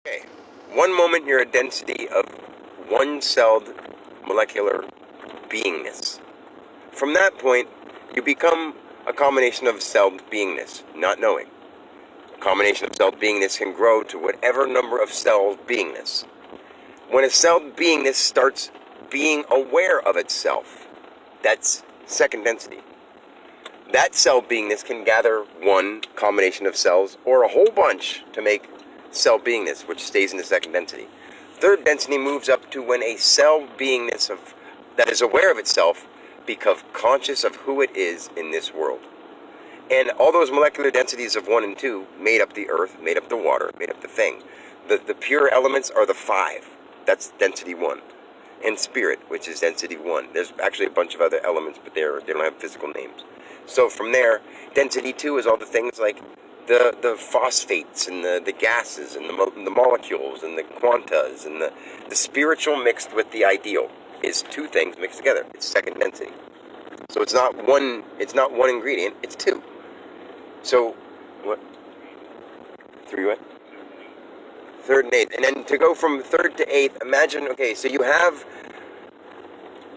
Okay, one moment you're a density of one-celled molecular beingness. From that point, you become a combination of celled beingness, not knowing. A combination of celled beingness can grow to whatever number of celled beingness. When a celled beingness starts being aware of itself, that's second density. That cell beingness can gather one combination of cells or a whole bunch to make cell beingness, which stays in the second density. Third density moves up to when a cell beingness that is aware of itself becomes conscious of who it is in this world. And all those molecular densities of 1 and 2 made up the earth, made up the water, made up the thing. The pure elements are the 5. That's density 1. And spirit, which is density 1. There's actually a bunch of other elements, but they don't have physical names. So from there, density 2 is all the things like the phosphates and the gases and the molecules and the quantas and the spiritual mixed with the ideal is 2 things mixed together. It's second density. So it's not one ingredient, it's 2. So what? 3 what? 3rd and 8th. And then to go from 3rd to 8th, imagine, okay, so you have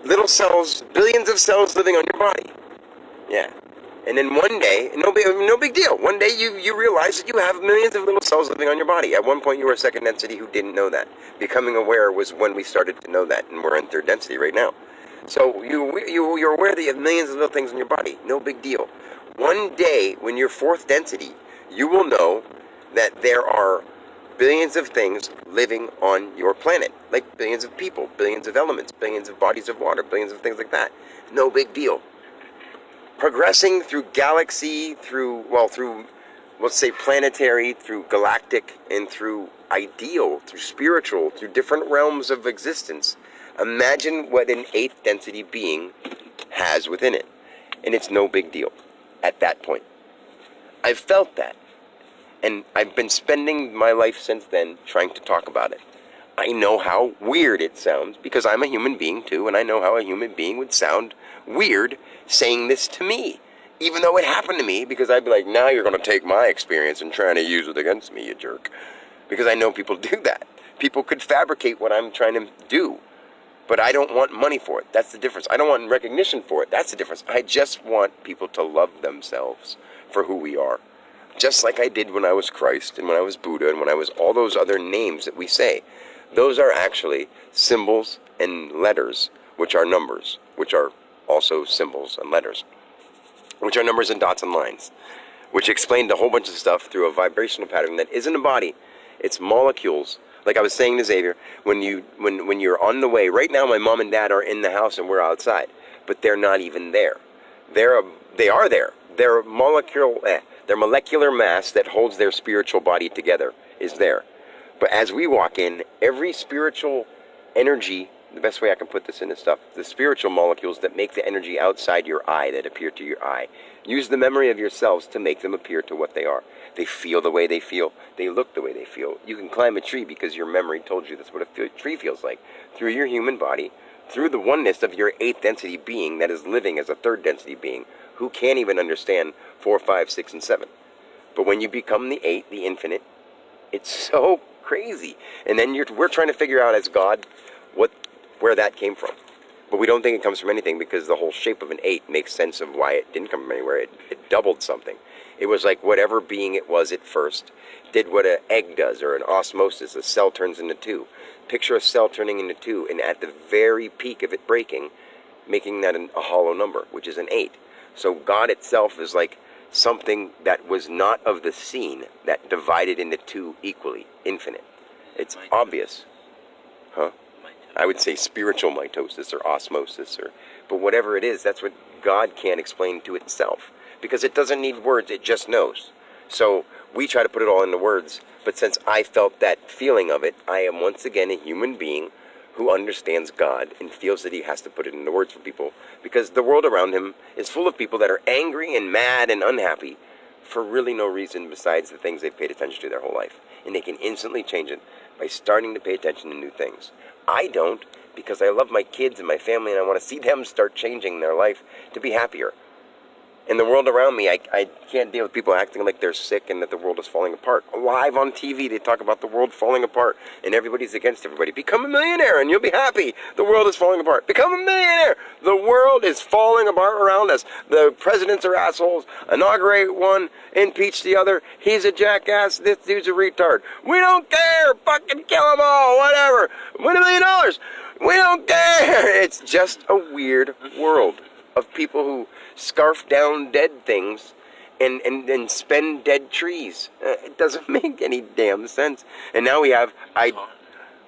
little cells, billions of cells living on your body. Yeah. And then one day, no big deal. One day you realize that you have millions of little cells living on your body. At one point you were second density who didn't know that. Becoming aware was when we started to know that, and we're in 3rd density right now. So you're aware that you have millions of little things in your body. No big deal. One day, when you're 4th density, you will know that there are billions of things living on your planet. Like billions of people, billions of elements, billions of bodies of water, billions of things like that. No big deal. Progressing through galaxy, through, let's say planetary, through galactic, and through ideal, through spiritual, through different realms of existence. Imagine what an 8th density being has within it. And it's no big deal at that point. I've felt that. And I've been spending my life since then trying to talk about it. I know how weird it sounds because I'm a human being too, and I know how a human being would sound weird saying this to me. Even though it happened to me, because I'd be like, now you're going to take my experience and trying to use it against me, you jerk. Because I know people do that. People could fabricate what I'm trying to do. But I don't want money for it. That's the difference. I don't want recognition for it. That's the difference. I just want people to love themselves for who we are. Just like I did when I was Christ and when I was Buddha and when I was all those other names that we say. Those are actually symbols and letters, which are numbers, which are also symbols and letters, which are numbers and dots and lines, which explained a whole bunch of stuff through a vibrational pattern that isn't a body. It's molecules. Like I was saying to Xavier, when you're on the way, right now my mom and dad are in the house and we're outside, but they're not even there. They are there. Their molecular mass that holds their spiritual body together is there. But as we walk in, every spiritual energy, the best way I can put this into stuff, the spiritual molecules that make the energy outside your eye, that appear to your eye, use the memory of yourselves to make them appear to what they are. They feel the way they feel. They look the way they feel. You can climb a tree because your memory told you that's what a tree feels like. Through your human body, through the oneness of your 8th density being that is living as a 3rd density being, who can't even understand 4, 5, 6, and 7. But when you become the 8, the infinite, it's so crazy. And then we're trying to figure out as God where that came from. But we don't think it comes from anything because the whole shape of an 8 makes sense of why it didn't come from anywhere. It doubled something. It was like whatever being it was at first did what an egg does, or an osmosis. A cell turns into 2. Picture a cell turning into 2, and at the very peak of it breaking, making that a hollow number, which is an 8. So God itself is like something that was not of the scene that divided into 2 equally, infinite. It's obvious. Huh? I would say spiritual mitosis or osmosis, but whatever it is, that's what God can't explain to itself. Because it doesn't need words, it just knows. So we try to put it all into words, but since I felt that feeling of it, I am once again a human being who understands God and feels that he has to put it into words for people, because the world around him is full of people that are angry and mad and unhappy for really no reason besides the things they've paid attention to their whole life. And they can instantly change it by starting to pay attention to new things. I don't, because I love my kids and my family and I want to see them start changing their life to be happier. In the world around me, I can't deal with people acting like they're sick and that the world is falling apart. Live on TV, they talk about the world falling apart and everybody's against everybody. Become a millionaire and you'll be happy. The world is falling apart. Become a millionaire. The world is falling apart around us. The presidents are assholes. Inaugurate one, impeach the other. He's a jackass. This dude's a retard. We don't care. Fucking kill them all. Whatever. Win $1 million. We don't care. It's just a weird world of people who scarf down dead things and spend dead trees. It doesn't make any damn sense. And now we have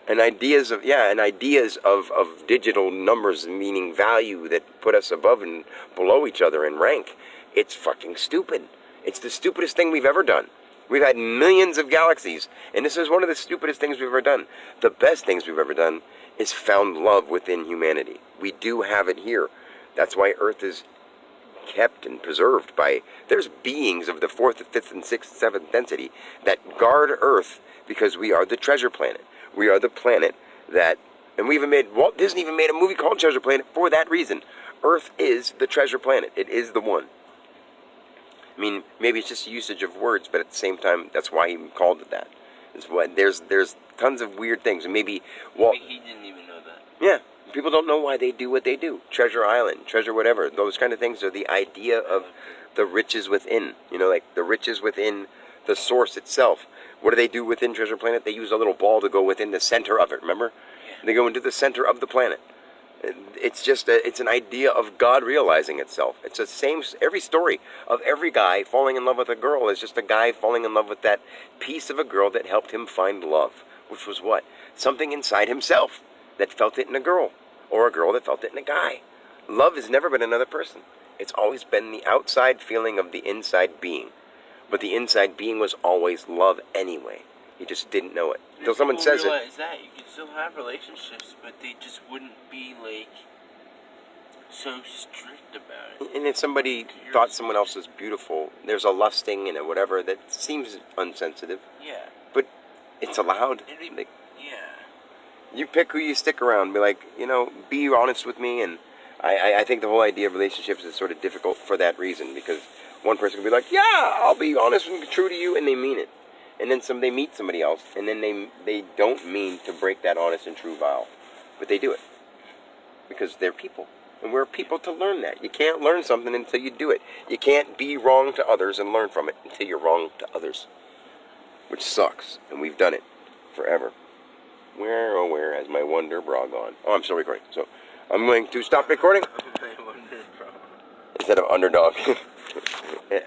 ideas of digital numbers, meaning value, that put us above and below each other in rank. It's fucking stupid. It's the stupidest thing we've ever done. We've had millions of galaxies, and this is one of the stupidest things we've ever done. The best things we've ever done is found love within humanity. We do have it here. That's why Earth is kept and preserved by... There's beings of the 4th, 5th, and 6th, 7th density that guard Earth because we are the treasure planet. We are the planet that... And Walt Disney even made a movie called Treasure Planet for that reason. Earth is the treasure planet. It is the one. I mean, maybe it's just usage of words, but at the same time, that's why he called it that. There's tons of weird things. And maybe Walt... He didn't even know that. Yeah. People don't know why they do what they do. Treasure Island, treasure whatever. Those kind of things are the idea of the riches within. You know, like the riches within the source itself. What do they do within Treasure Planet? They use a little ball to go within the center of it, remember? Yeah. They go into the center of the planet. It's just it's an idea of God realizing itself. It's the same, every story of every guy falling in love with a girl is just a guy falling in love with that piece of a girl that helped him find love. Which was what? Something inside himself that felt it in a girl. Or a girl that felt it in a guy. Love has never been another person. It's always been the outside feeling of the inside being. But the inside being was always love anyway. You just didn't know it. Until someone says it. That you could still have relationships, but they just wouldn't be like so strict about it. And if somebody thought someone else was beautiful, there's a lusting and a whatever that seems unsensitive. Yeah. But it's allowed. You pick who you stick around. Be like, be honest with me. And I think the whole idea of relationships is sort of difficult for that reason. Because one person can be like, yeah, I'll be honest and true to you. And they mean it. And then they meet somebody else. And then they don't mean to break that honest and true vow. But they do it. Because they're people. And we're people to learn that. You can't learn something until you do it. You can't be wrong to others and learn from it until you're wrong to others. Which sucks. And we've done it forever. Where, oh where has my wonder bra gone? Oh, I'm still recording. So, I'm going to stop recording. Instead of underdog.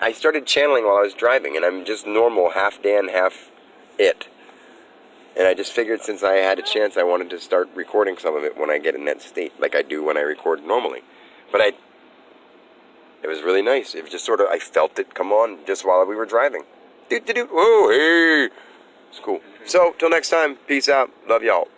I started channeling while I was driving, and I'm just normal, half Dan, half it. And I just figured since I had a chance, I wanted to start recording some of it when I get in that state, like I do when I record normally. But it was really nice. It was just sort of, I felt it come on just while we were driving. Doot, doot, doot. Whoa, hey. It's cool. So, till next time, peace out. Love y'all.